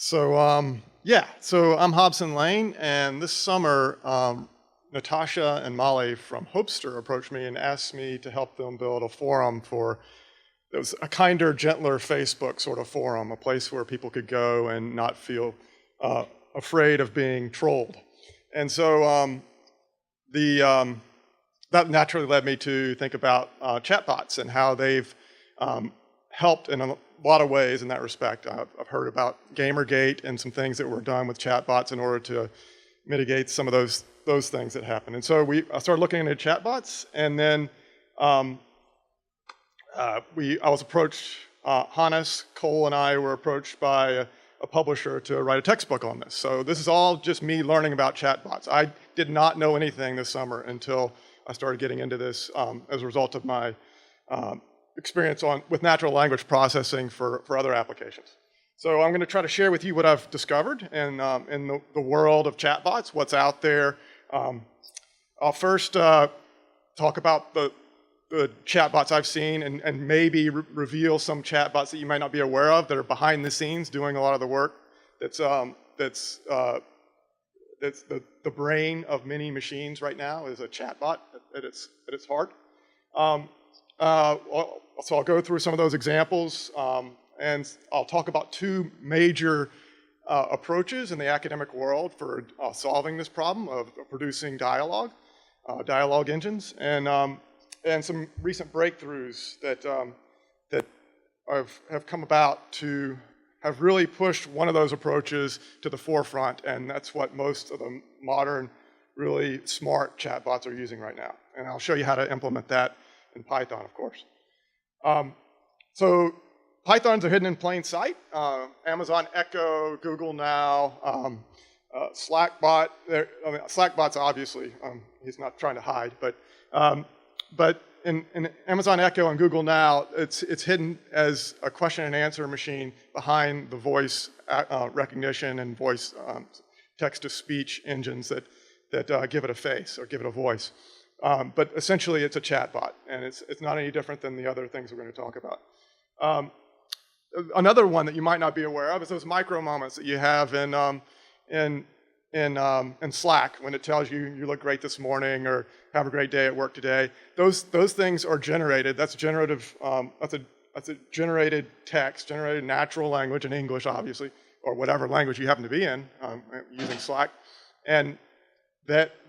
So I'm Hobson Lane, and this summer, Natasha and Molly from Hopster approached me and asked me to help them build a forum it was a kinder, gentler Facebook sort of forum, a place where people could go and not feel afraid of being trolled. And so that naturally led me to think about chatbots and how they've helped in a lot of ways in that respect. I've heard about GAMERGATE and some things that were done with chatbots in order to mitigate some of those things that happen. And so I started looking into chatbots, and then I was approached, Hannes, Cole, and I were approached by a publisher to write a textbook on this. So this is all just me learning about chatbots. I did not know anything this summer until I started getting into this as a result of my experience with natural language processing for other applications. So I'm going to try to share with you what I've discovered in the world of chatbots, what's out there. I'll first talk about the chatbots I've seen and maybe reveal some chatbots that you might not be aware of that are behind the scenes doing a lot of the work. That's the brain of many machines right now is a chatbot at its heart. So I'll go through some of those examples, and I'll talk about two major approaches in the academic world for solving this problem of producing dialogue engines, and some recent breakthroughs that have come about to have really pushed one of those approaches to the forefront, and that's what most of the modern, really smart chatbots are using right now. And I'll show you how to implement that in Python, of course. So Pythons are hidden in plain sight. Amazon Echo, Google Now, Slackbot. Slackbot's obviously, he's not trying to hide, but in Amazon Echo and Google Now, it's hidden as a question and answer machine behind the voice recognition and voice text-to-speech engines that give it a face or give it a voice. But essentially, it's a chatbot, and it's not any different than the other things we're going to talk about. Another one that you might not be aware of is those micro-moments that you have in Slack when it tells you you look great this morning or have a great day at work today. Those things are generated. That's generative. That's a generated text, generated natural language in English, obviously, or whatever language you happen to be in using Slack, and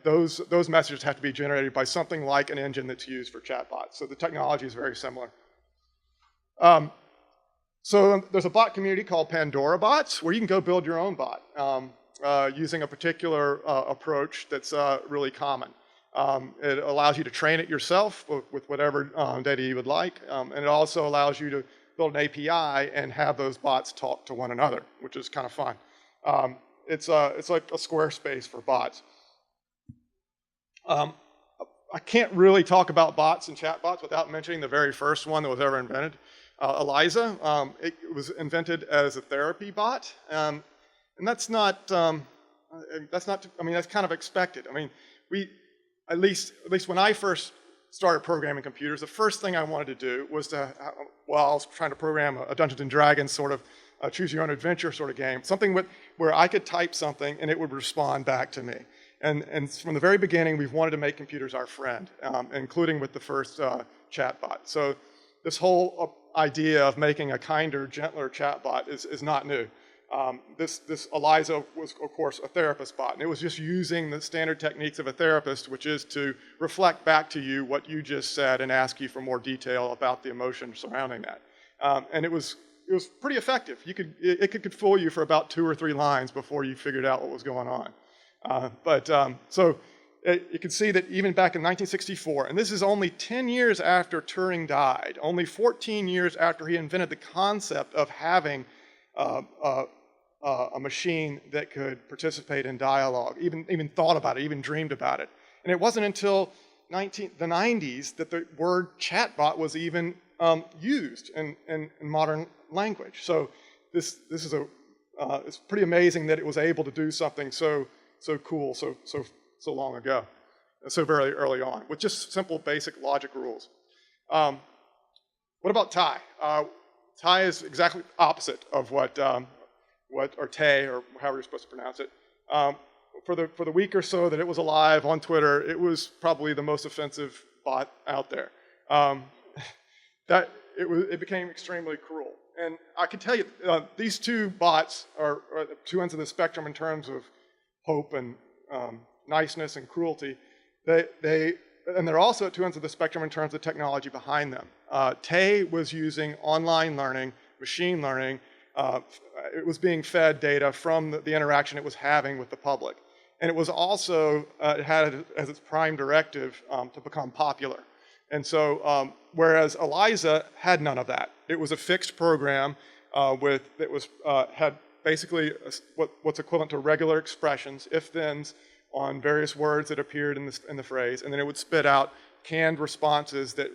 those messages have to be generated by something like an engine that's used for chatbots. So the technology is very similar. So there's a bot community called Pandora Bots where you can go build your own bot using a particular approach that's really common. It allows you to train it yourself with whatever data you would like, and it also allows you to build an API and have those bots talk to one another, which is kind of fun. It's like a Squarespace for bots. I can't really talk about bots and chatbots without mentioning the very first one that was ever invented, ELIZA. It was invented as a therapy bot, and that's not. I mean, that's kind of expected. I mean, at least when I first started programming computers, the first thing I wanted to do was I was trying to program a Dungeons and Dragons sort of choose your own adventure sort of game, something where I could type something and it would respond back to me. And from the very beginning, we've wanted to make computers our friend, including with the first chatbot. So this whole idea of making a kinder, gentler chatbot is not new. This ELIZA was, of course, a therapist bot, and it was just using the standard techniques of a therapist, which is to reflect back to you what you just said and ask you for more detail about the emotion surrounding that. And it was pretty effective. It could fool you for about 2 or 3 lines before you figured out what was going on. You can see that even back in 1964, and this is only 10 years after Turing died, only 14 years after he invented the concept of having a machine that could participate in dialogue, even thought about it, even dreamed about it. And it wasn't until the 90s that the word chatbot was even used in modern language. So this is it's pretty amazing that it was able to do something so cool so long ago, so very early on, with just simple basic logic rules. What about Ty? Ty is exactly opposite of what or Tay, or however you're supposed to pronounce it. For the week or so that it was alive on Twitter, it was probably the most offensive bot out there. It became extremely cruel. And I can tell you, these two bots are the two ends of the spectrum in terms of hope and niceness and cruelty. And they're also at two ends of the spectrum in terms of technology behind them. Tay was using online learning, machine learning. It was being fed data from the interaction it was having with the public. And it was also, it had as its prime directive to become popular. And so, whereas ELIZA had none of that. It was a fixed program had basically what's equivalent to regular expressions, if-thens, on various words that appeared in the phrase, and then it would spit out canned responses that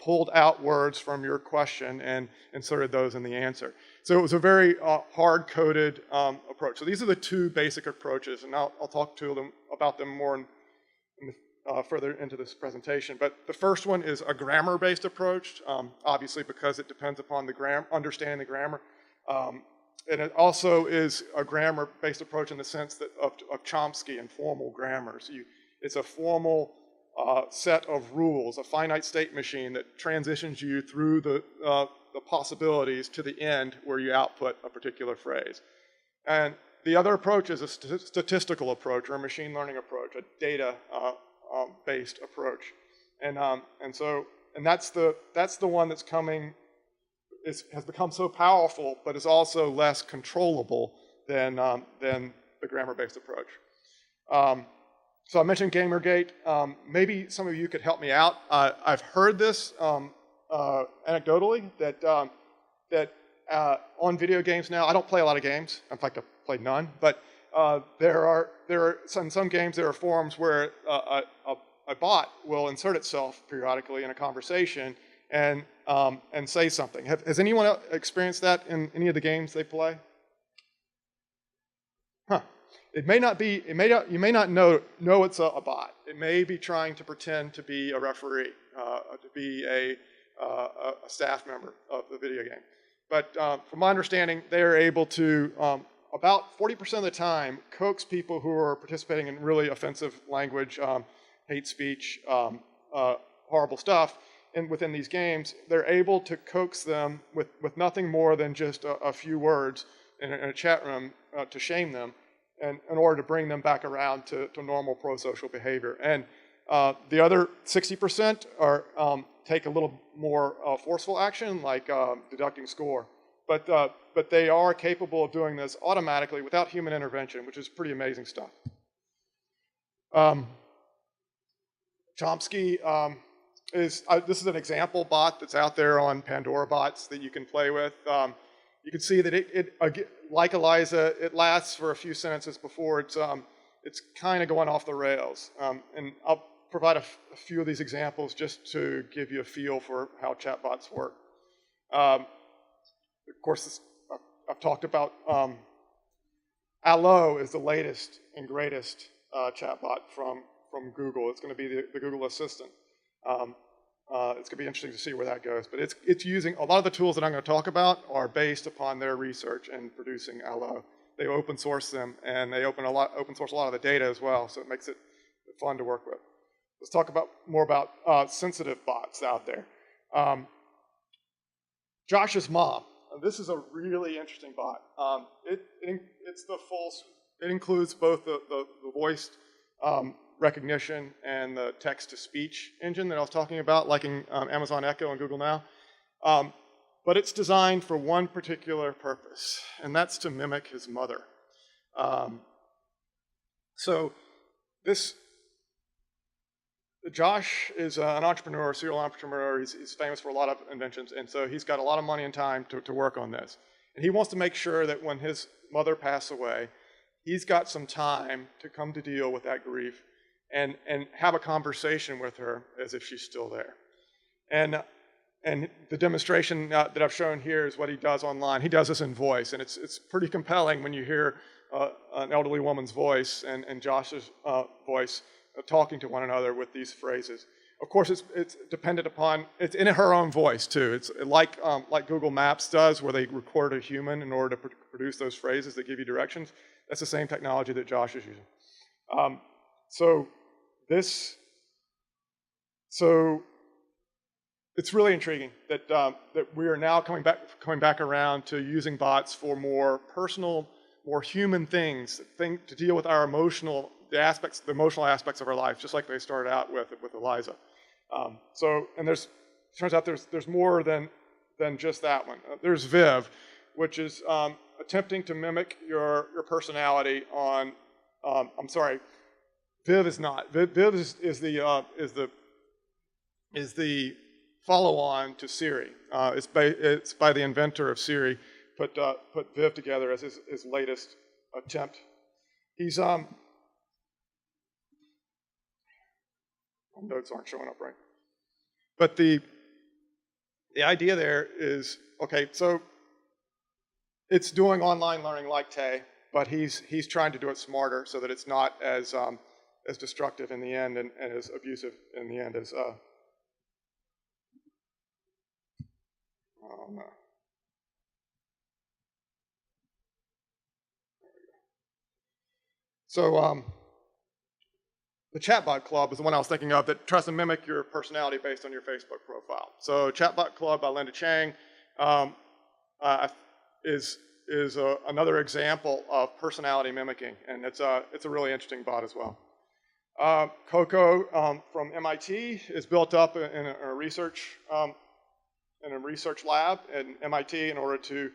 pulled out words from your question and inserted those in the answer. So it was a very hard-coded approach. So these are the two basic approaches, and I'll talk about them more further into this presentation. But the first one is a grammar-based approach, obviously because it depends upon understanding the grammar. And it also is a grammar-based approach in the sense that of Chomsky and formal grammar. So it's a formal set of rules, a finite state machine that transitions you through the possibilities to the end where you output a particular phrase. And the other approach is a statistical approach or a machine learning approach, a data-based approach. And that's the one that's has become so powerful, but is also less controllable than the grammar-based approach. So I mentioned GAMERGATE. Maybe some of you could help me out. I've heard this anecdotally that on video games now, I don't play a lot of games. In fact, I've played none. But there are in some games there are forums where a bot will insert itself periodically in a conversation and say something. Has anyone experienced that in any of the games they play? Huh. It may not be. You may not know it's a bot. It may be trying to pretend to be a referee, to be a staff member of the video game. But from my understanding, they are able to about 40% of the time coax people who are participating in really offensive language, hate speech, horrible stuff. And within these games, they're able to coax them with nothing more than just a few words in a chat room to shame them, and in order to bring them back around to normal pro-social behavior. And the other 60% are take a little more forceful action, like deducting score. But they are capable of doing this automatically without human intervention, which is pretty amazing stuff. Chomsky this is an example bot that's out there on Pandora bots that you can play with. You can see that it like ELIZA, it lasts for a few sentences before it's kind of going off the rails. And I'll provide a few of these examples just to give you a feel for how chatbots work. Of course, I've talked about Allo is the latest and greatest chatbot from Google. It's going to be the Google Assistant. It's going to be interesting to see where that goes. But it's using a lot of the tools that I'm going to talk about are based upon their research and producing Allo. They open source them, and they open source a lot of the data as well, so it makes it fun to work with. Let's talk more about sensitive bots out there. Josh's mom. This is a really interesting bot. It includes both the voice recognition and the text-to-speech engine that I was talking about, like in Amazon Echo and Google Now. But it's designed for one particular purpose, and that's to mimic his mother. Josh is an entrepreneur, serial entrepreneur. He's famous for a lot of inventions, and so he's got a lot of money and time to work on this. And he wants to make sure that when his mother passed away, he's got some time to come to deal with that grief and have a conversation with her as if she's still there. And the demonstration that I've shown here is what he does online. He does this in voice, and it's pretty compelling when you hear an elderly woman's voice and Josh's voice talking to one another with these phrases. Of course, it's dependent upon, it's in her own voice too. It's like Google Maps does, where they record a human in order to produce those phrases that give you directions. That's the same technology that Josh is using. So it's really intriguing that that we are now coming back around to using bots for more personal, more human things, to deal with our emotional aspects of our life, just like they started out with ELIZA. And turns out there's more than just that one. There's Viv, which is attempting to mimic your personality on. I'm sorry, Viv is not. Viv is the follow-on to Siri. It's by the inventor of Siri. Put Viv together as his latest attempt. He's notes aren't showing up right. But the idea there is, okay, so it's doing online learning like Tay, but he's trying to do it smarter so that it's not as destructive in the end and as abusive in the end as oh no. So the Chatbot Club is the one I was thinking of that tries to mimic your personality based on your Facebook profile. So Chatbot Club by Linda Chang is another example of personality mimicking, and it's a really interesting bot as well. Coco from MIT is built up in a research lab at MIT in order to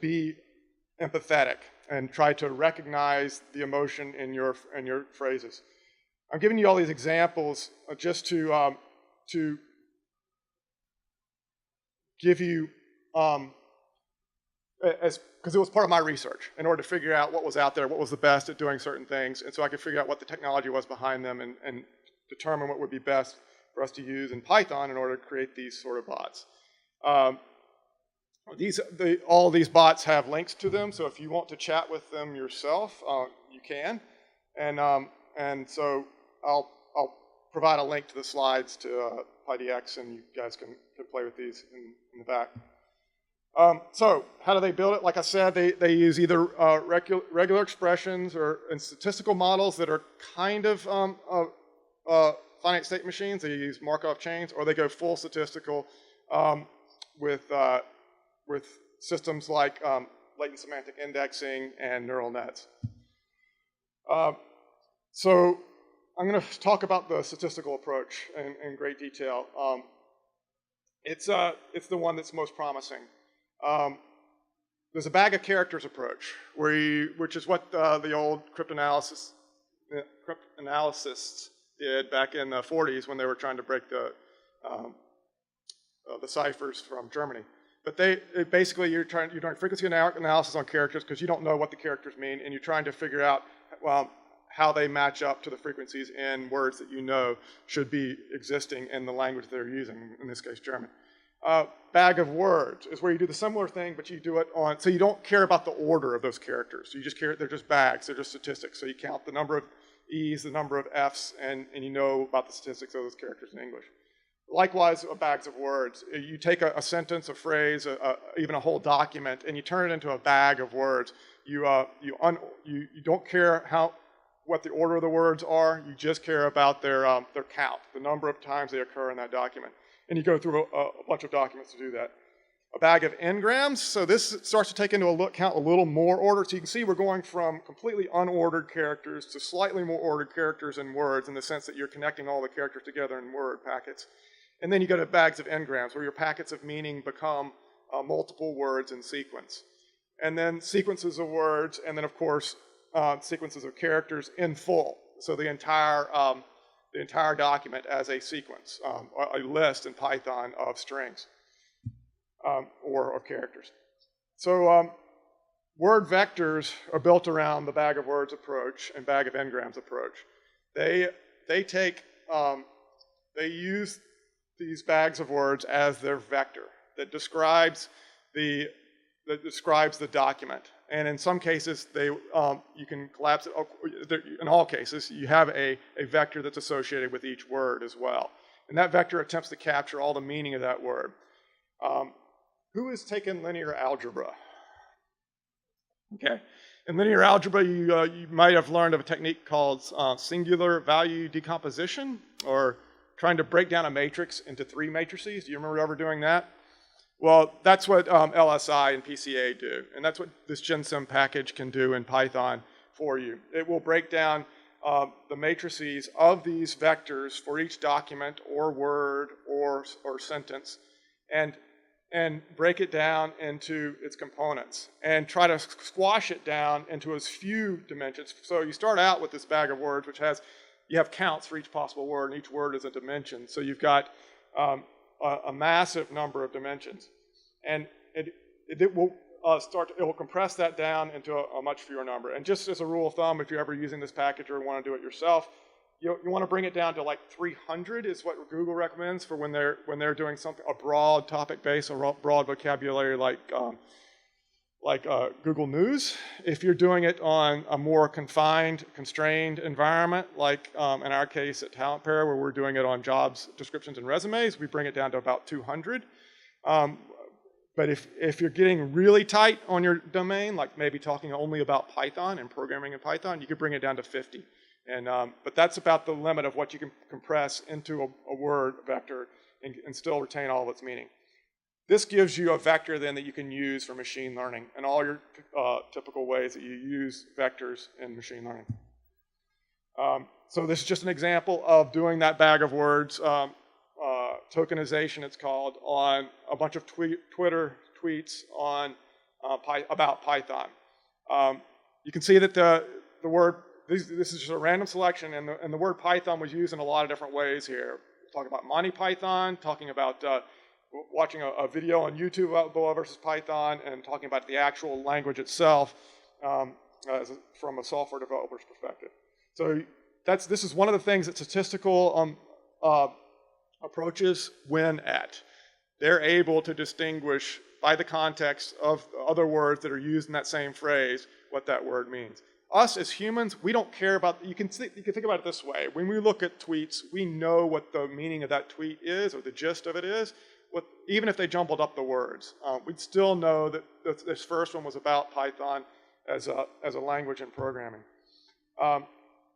be empathetic and try to recognize the emotion in your phrases. I'm giving you all these examples just to give you, because it was part of my research in order to figure out what was out there, what was the best at doing certain things, and so I could figure out what the technology was behind them and determine what would be best for us to use in Python in order to create these sort of bots. All these bots have links to them, so if you want to chat with them yourself, you can. And so I'll provide a link to the slides to PyDX, and you guys can play with these in the back. So how do they build it? Like I said, they use either regular expressions and statistical models that are kind of finite state machines. They use Markov chains, or they go full statistical with systems like latent semantic indexing and neural nets. So I'm going to talk about the statistical approach in great detail. It's the one that's most promising. There's a bag of characters approach, which is what the old cryptanalysts did back in the 40s when they were trying to break the ciphers from Germany. But basically you're doing frequency analysis on characters because you don't know what the characters mean, and you're trying to figure out how they match up to the frequencies in words that you know should be existing in the language they're using, in this case German. Bag of words is where you do the similar thing, but you do it on, so you don't care about the order of those characters. You just care, they're just bags, they're just statistics. So you count the number of E's, the number of F's, and you know about the statistics of those characters in English. Likewise, bags of words. You take a sentence, a phrase, even a whole document, and you turn it into a bag of words. You don't care what the order of the words are. You just care about their count, the number of times they occur in that document. And you go through a bunch of documents to do that. A bag of n-grams. So this starts to take into account a little more order. So you can see we're going from completely unordered characters to slightly more ordered characters in words, in the sense that you're connecting all the characters together in word packets. And then you go to bags of n-grams, where your packets of meaning become multiple words in sequence. And then sequences of words, and then of course sequences of characters in full. So the entire document as a sequence, a list in Python of strings or of characters. So word vectors are built around the bag of words approach and bag of n-grams approach. They use these bags of words as their vector that describes the document. And in some cases, you can collapse it. In all cases, you have a vector that's associated with each word as well. And that vector attempts to capture all the meaning of that word. Who has taken linear algebra? Okay. In linear algebra, you might have learned of a technique called singular value decomposition, or trying to break down a matrix into 3 matrices. Do you remember ever doing that? Well, that's what LSI and PCA do, and that's what this GenSim package can do in Python for you. It will break down the matrices of these vectors for each document or word or sentence, and break it down into its components and try to squash it down into as few dimensions. So you start out with this bag of words, which you have counts for each possible word, and each word is a dimension. So you've got a massive number of dimensions, and it will compress that down into a much fewer number. And just as a rule of thumb, if you're ever using this package or want to do it yourself, you want to bring it down to like 300 is what Google recommends for when they're doing something, a broad topic base, a broad vocabulary like Google News. If you're doing it on a more confined, constrained environment, like in our case at Talent Pair, where we're doing it on jobs descriptions and resumes, we bring it down to about 200. But if you're getting really tight on your domain, like maybe talking only about Python and programming in Python, you could bring it down to 50. But that's about the limit of what you can compress into a word vector and still retain all of its meaning. This gives you a vector then that you can use for machine learning and all your typical ways that you use vectors in machine learning. So this is just an example of doing that bag of words, tokenization it's called, on a bunch of Twitter tweets on about Python. You can see that the word, this is just a random selection, and the word Python was used in a lot of different ways here. Talking about Monty Python, talking about watching a video on YouTube about Boa versus Python, and talking about the actual language itself from a software developer's perspective. So this is one of the things that statistical approaches win at. They're able to distinguish by the context of other words that are used in that same phrase what that word means. Us as humans, we don't care about, you can think about it this way. When we look at tweets, we know what the meaning of that tweet is, or the gist of it is, even if they jumbled up the words. We'd still know that this first one was about Python as a language in programming.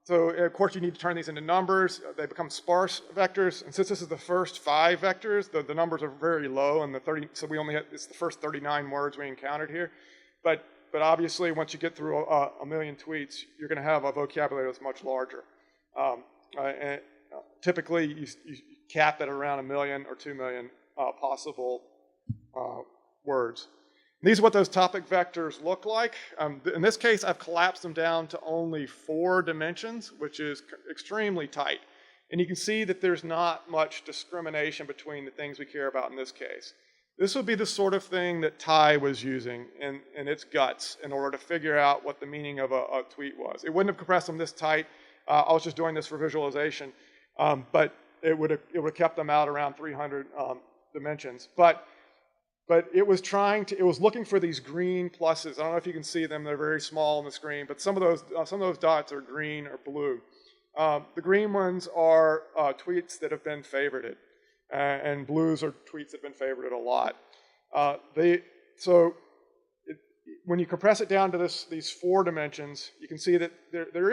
So of course you need to turn these into numbers. They become sparse vectors, and since this is the first 5 vectors, the numbers are very low, and so we only it's the first 39 words we encountered here. But obviously, once you get through a million tweets, you're going to have a vocabulary that's much larger. And typically, you cap it around 1 million or 2 million possible words. And these are what those topic vectors look like. In this case, I've collapsed them down to only 4 dimensions, which is extremely tight. And you can see that there's not much discrimination between the things we care about in this case. This would be the sort of thing that Ty was using in its guts in order to figure out what the meaning of a tweet was. It wouldn't have compressed them this tight. I was just doing this for visualization, but it would have kept them out around 300 dimensions. But it was looking for these green pluses. I don't know if you can see them; they're very small on the screen. But some of those dots are green or blue. The green ones are tweets that have been favorited. And blues are tweets that have been favorited a lot. When you compress it down to these 4 dimensions, you can see that there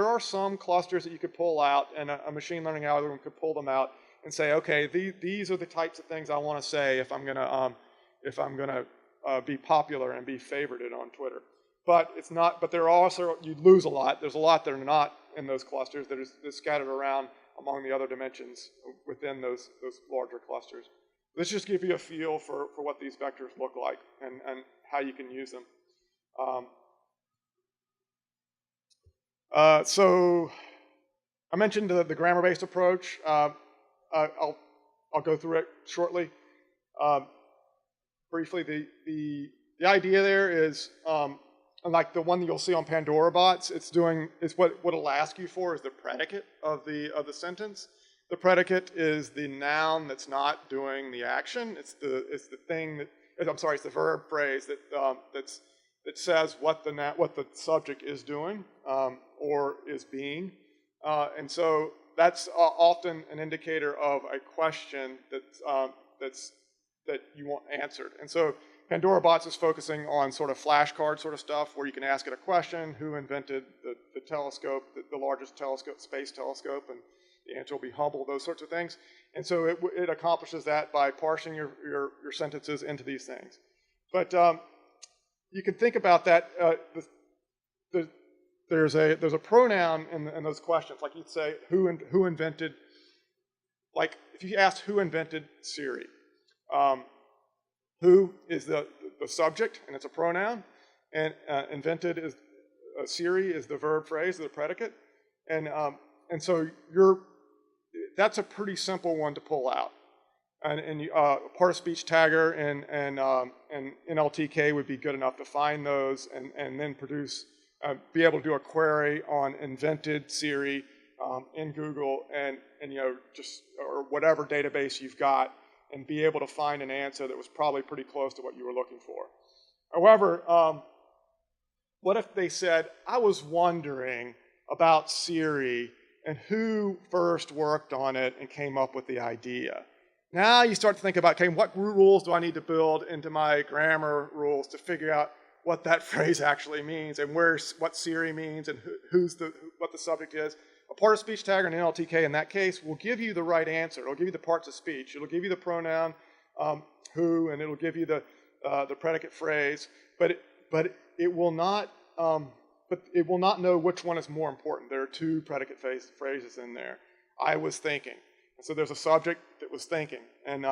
are some clusters that you could pull out, and a machine learning algorithm could pull them out and say, okay, these are the types of things I want to say if I'm gonna be popular and be favorited on Twitter. But it's not. But there are also, you'd lose a lot. There's a lot that are not in those clusters that are scattered around among the other dimensions within those larger clusters. Let's just give you a feel for what these vectors look like and how you can use them. So I mentioned the grammar-based approach. I'll go through it shortly. Briefly, the idea there is, unlike the one that you'll see on Pandora bots, it's what it'll ask you for is the predicate of the sentence. The predicate is the noun that's not doing the action. It's the thing that, I'm sorry, it's the verb phrase that's that says what the subject is doing or is being. And so that's often an indicator of a question that you want answered. And so PandoraBots is focusing on sort of flashcard sort of stuff where you can ask it a question, who invented the telescope, the largest telescope, space telescope, and the answer will be Hubble, those sorts of things. And so it accomplishes that by parsing your sentences into these things. But you can think about that. There's a pronoun in those questions. Like you'd say, who invented, like if you asked who invented Siri, who is the subject, and it's a pronoun, and invented is Siri is the verb phrase, the predicate, and so that's a pretty simple one to pull out, and part of speech tagger and NLTK would be good enough to find those and then produce be able to do a query on invented Siri in Google and just or whatever database you've got, and be able to find an answer that was probably pretty close to what you were looking for. However, what if they said, I was wondering about Siri and who first worked on it and came up with the idea? Now you start to think about, okay, what rules do I need to build into my grammar rules to figure out what that phrase actually means and what Siri means and what the subject is. A part of speech tagger and NLTK in that case will give you the right answer. It'll give you the parts of speech. It'll give you the pronoun who, and it'll give you the predicate phrase. But it will not know which one is more important. There are two predicate phrases in there. I was thinking. And so there's a subject that was thinking, and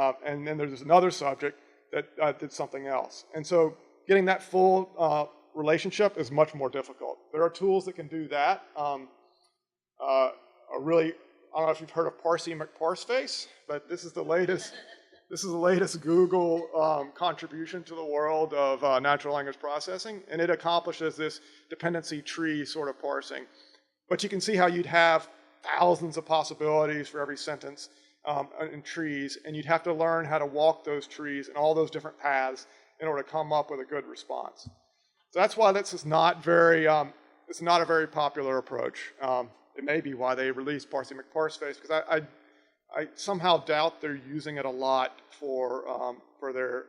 then there's another subject that did something else. And so getting that full relationship is much more difficult. There are tools that can do that. I don't know if you've heard of Parsey McParseface, but this is the latest Google contribution to the world of natural language processing, and it accomplishes this dependency tree sort of parsing. But you can see how you'd have thousands of possibilities for every sentence in trees, and you'd have to learn how to walk those trees and all those different paths in order to come up with a good response. So that's why this is not it's not a very popular approach. It may be why they released Parsey McParseface, because I somehow doubt they're using it a lot for their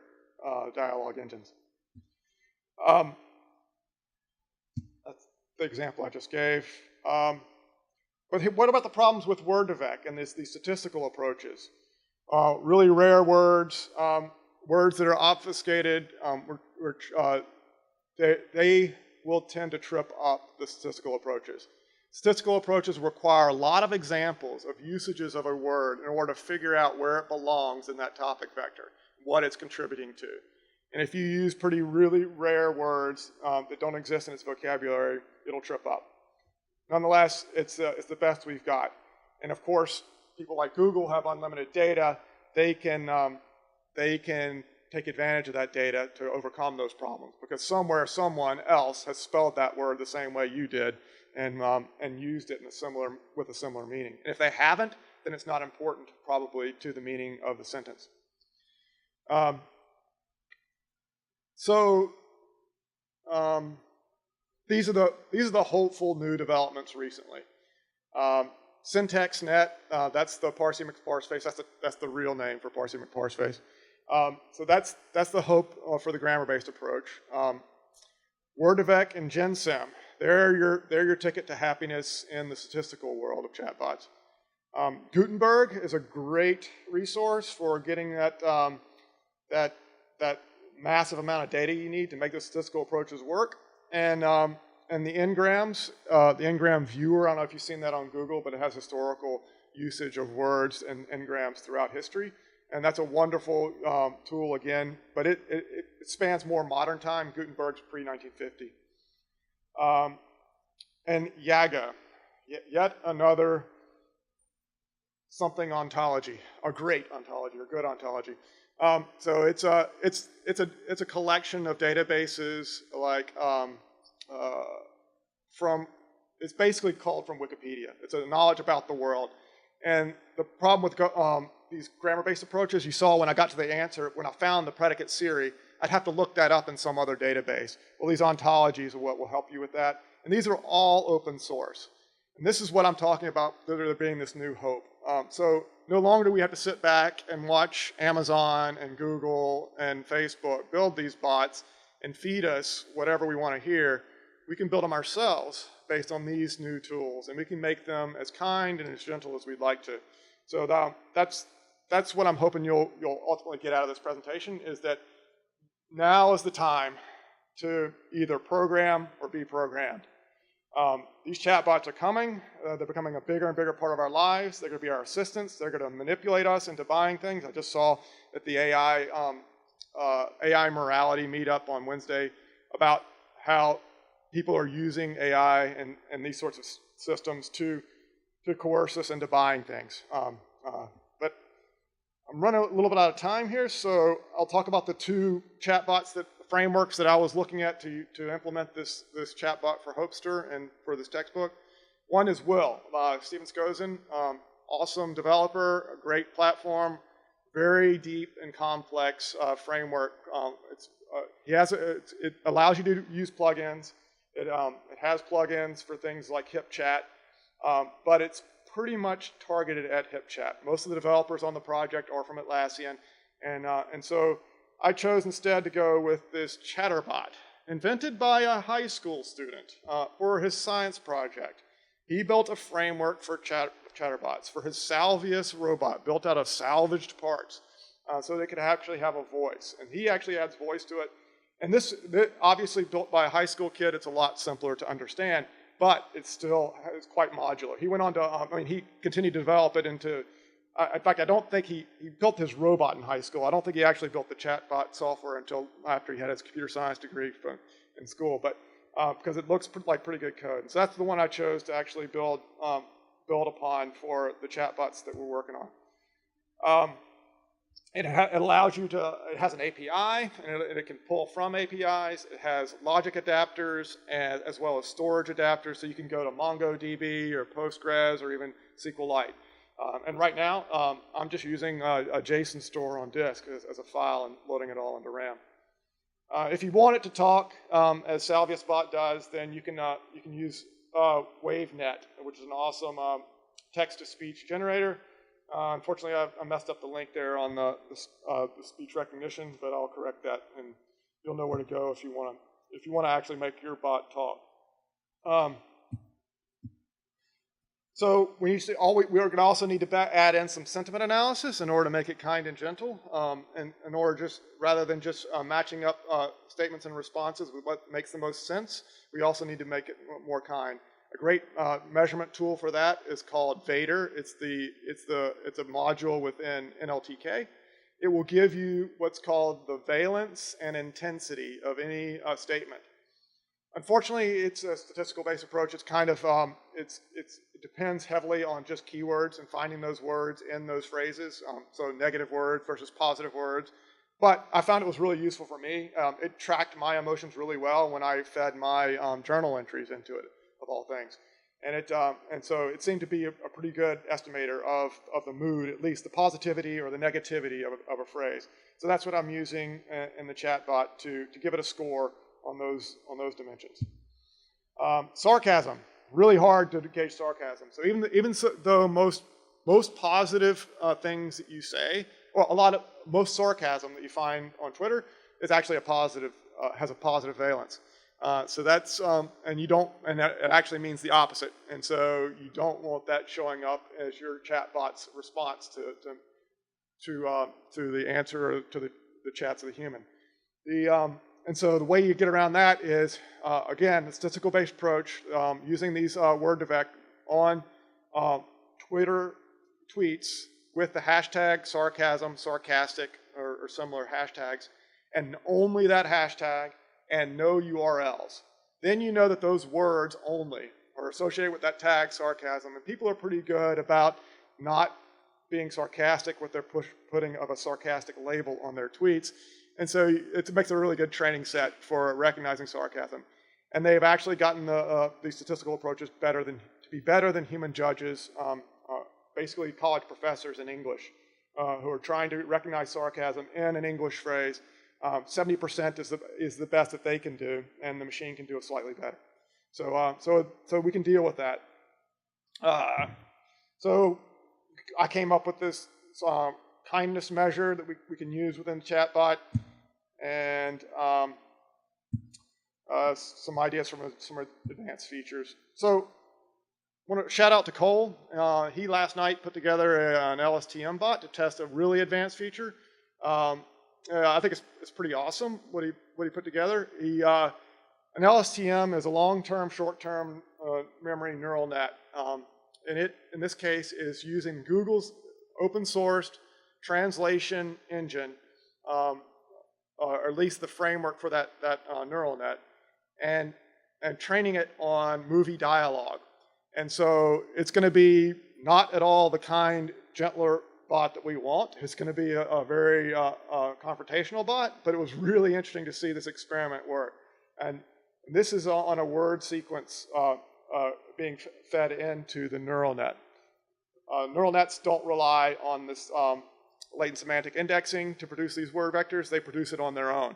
dialogue engines. That's the example I just gave. But what about the problems with word2vec and these statistical approaches? Really rare words, words that are obfuscated, they will tend to trip up the statistical approaches. Statistical approaches require a lot of examples of usages of a word in order to figure out where it belongs in that topic vector, what it's contributing to. And if you use really rare words that don't exist in its vocabulary, it'll trip up. Nonetheless, it's the best we've got. And of course, people like Google have unlimited data. They can take advantage of that data to overcome those problems, because somewhere someone else has spelled that word the same way you did and used it with a similar meaning. And if they haven't, then it's not important probably to the meaning of the sentence. These are the hopeful new developments recently. SyntaxNet, that's the Parsey McParseface. That's the real name for Parsey McParseface. So that's the hope for the grammar-based approach. Word2vec and GenSim, they're your ticket to happiness in the statistical world of chatbots. Gutenberg is a great resource for getting that massive amount of data you need to make the statistical approaches work. And the Ngrams, the Ngram viewer, I don't know if you've seen that on Google, but it has historical usage of words and Ngrams throughout history. And that's a wonderful tool again, but it spans more modern time. Gutenberg's pre-1950. And Yaga, yet another something ontology, a great ontology or good ontology. So it's a collection of databases like it's basically called from Wikipedia. It's a knowledge about the world. And the problem with these grammar-based approaches, you saw when I got to the answer, when I found the predicate Siri, I'd have to look that up in some other database. Well, these ontologies are what will help you with that. And these are all open source. And this is what I'm talking about, there being this new hope. So no longer do we have to sit back and watch Amazon and Google and Facebook build these bots and feed us whatever we want to hear. We can build them ourselves based on these new tools, and we can make them as kind and as gentle as we'd like to. So that's what I'm hoping you'll ultimately get out of this presentation, is that now is the time to either program or be programmed. These chatbots are coming. They're becoming a bigger and bigger part of our lives. They're going to be our assistants. They're going to manipulate us into buying things. I just saw at the AI morality meetup on Wednesday about how people are using AI and these sorts of systems to coerce us into buying things. But I'm running a little bit out of time here, so I'll talk about the two chatbots, frameworks that I was looking at to implement this chatbot for Hopster and for this textbook. One is Will, Steven Skozin, awesome developer, a great platform, very deep and complex framework. It allows you to use plugins. It has plugins for things like HipChat, but it's pretty much targeted at HipChat. Most of the developers on the project are from Atlassian, and so I chose instead to go with this ChatterBot, invented by a high school student for his science project. He built a framework for chatterbots for his Salvius robot, built out of salvaged parts, so they could actually have a voice. And he actually adds voice to it. And this obviously built by a high school kid, it's a lot simpler to understand, but it still is quite modular. He went on to, he continued to develop it into, in fact, I don't think he built his robot in high school. I don't think he actually built the chatbot software until after he had his computer science degree in school, but because it looks like pretty good code. And so that's the one I chose to actually build upon for the chatbots that we're working on. It allows you to, it has an API, and it can pull from APIs. It has logic adapters as well as storage adapters, so you can go to MongoDB or Postgres or even SQLite. And right now, I'm just using a JSON store on disk as a file and loading it all into RAM. If you want it to talk, as SalviusBot does, then you can use WaveNet, which is an awesome text-to-speech generator. Unfortunately, I messed up the link there on the speech recognition, but I'll correct that, and you'll know where to go if you want to actually make your bot talk. So we're going to also need to add in some sentiment analysis in order to make it kind and gentle, and in order rather than just matching up statements and responses with what makes the most sense, we also need to make it more kind. A great measurement tool for that is called Vader. It's a module within NLTK. It will give you what's called the valence and intensity of any statement. Unfortunately, it's a statistical-based approach. It's kind of, it depends heavily on just keywords and finding those words in those phrases, so negative words versus positive words. But I found it was really useful for me. It tracked my emotions really well when I fed my journal entries into it, of all things. And so it seemed to be a pretty good estimator of the mood, at least the positivity or the negativity of a phrase. So that's what I'm using in the chatbot to give it a score on those dimensions. Sarcasm, really hard to gauge sarcasm. So even though most positive things that you say, or most sarcasm that you find on Twitter is actually has a positive valence. So that's and it actually means the opposite. And so you don't want that showing up as your chatbot's response to the answer or to the chats of the human. And so the way you get around that is, again, the statistical-based approach, using these word-to-vec on Twitter tweets with the hashtag sarcasm, sarcastic, or similar hashtags, and only that hashtag, and no URLs. Then you know that those words only are associated with that tag sarcasm, and people are pretty good about not being sarcastic with their putting of a sarcastic label on their tweets. And so it makes a really good training set for recognizing sarcasm. And they've actually gotten these statistical approaches to be better than human judges, basically college professors in English, who are trying to recognize sarcasm in an English phrase. 70% is the best that they can do, and the machine can do it slightly better. So we can deal with that. So I came up with this kindness measure that we can use within the chatbot, and some ideas from some advanced features. So I want to shout out to Cole. He last night put together an LSTM bot to test a really advanced feature. I think it's pretty awesome what he put together. An LSTM is a long-term, short-term memory neural net, and it in this case is using Google's open-sourced translation engine, or at least the framework for that neural net, and training it on movie dialogue. And so it's going to be not at all the kind, gentler bot that we want. It's going to be a very confrontational bot, but it was really interesting to see this experiment work. And this is on a word sequence being fed into the neural net. Neural nets don't rely on this latent semantic indexing to produce these word vectors. They produce it on their own.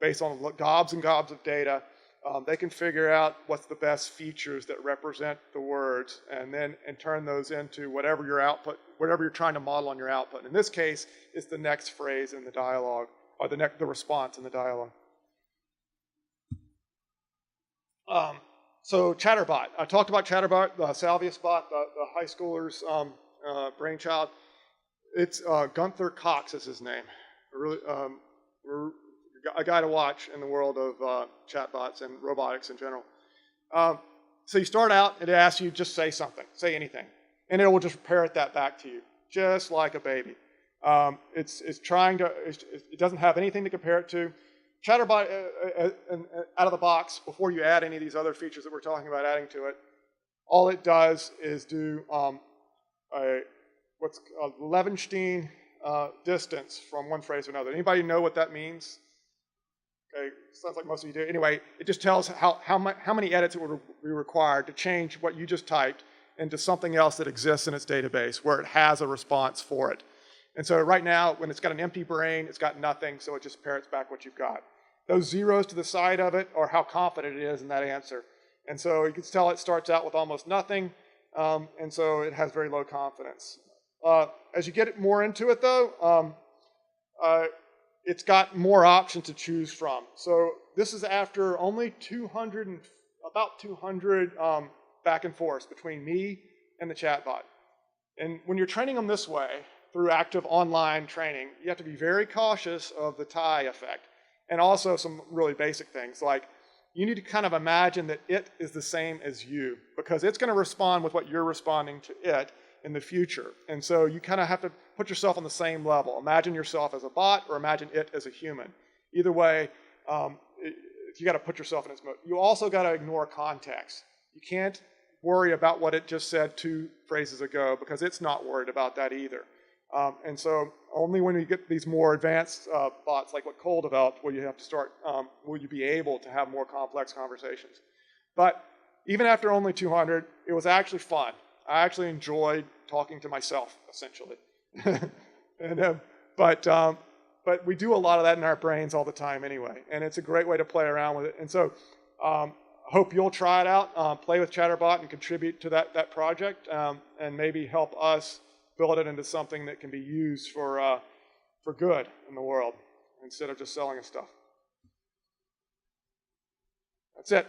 Based on gobs and gobs of data, they can figure out what's the best features that represent the words, and turn those into whatever your output, whatever you're trying to model on your output. In this case, it's the next phrase in the dialogue, or the response in the dialogue. So ChatterBot. I talked about ChatterBot, the Salvius bot, the high schooler's brainchild. It's Gunther Cox is his name. Really, a guy to watch in the world of chatbots and robotics in general. So you start out, it asks you just say something, say anything, and it will just parrot that back to you, just like a baby. It doesn't have anything to compare it to. ChatterBot, out of the box, before you add any of these other features that we're talking about adding to it, all it does is do what's called Levenstein distance from one phrase to another. Anybody know what that means? Okay, sounds like most of you do. Anyway, it just tells how many edits it would be required to change what you just typed into something else that exists in its database where it has a response for it. And so right now, when it's got an empty brain, it's got nothing, so it just parrots back what you've got. Those zeros to the side of it are how confident it is in that answer. And so you can tell it starts out with almost nothing, and so it has very low confidence. As you get it more into it, though, it's got more options to choose from. So this is after only about 200 back and forth between me and the chatbot. And when you're training them this way, through active online training, you have to be very cautious of the tie effect. And also some really basic things, like you need to kind of imagine that it is the same as you, because it's going to respond with what you're responding to it in the future. And so you kind of have to put yourself on the same level. Imagine yourself as a bot, or imagine it as a human. Either way, you got to put yourself in its mode. You also got to ignore context. You can't worry about what it just said 2 phrases ago, because it's not worried about that either. And so only when you get these more advanced bots, like what Cole developed, will you have to start, will you be able to have more complex conversations. But even after only 200, it was actually fun. I actually enjoyed talking to myself, essentially. But we do a lot of that in our brains all the time anyway, and it's a great way to play around with it. And so I hope you'll try it out, play with ChatterBot and contribute to that project, and maybe help us build it into something that can be used for good in the world instead of just selling us stuff. That's it.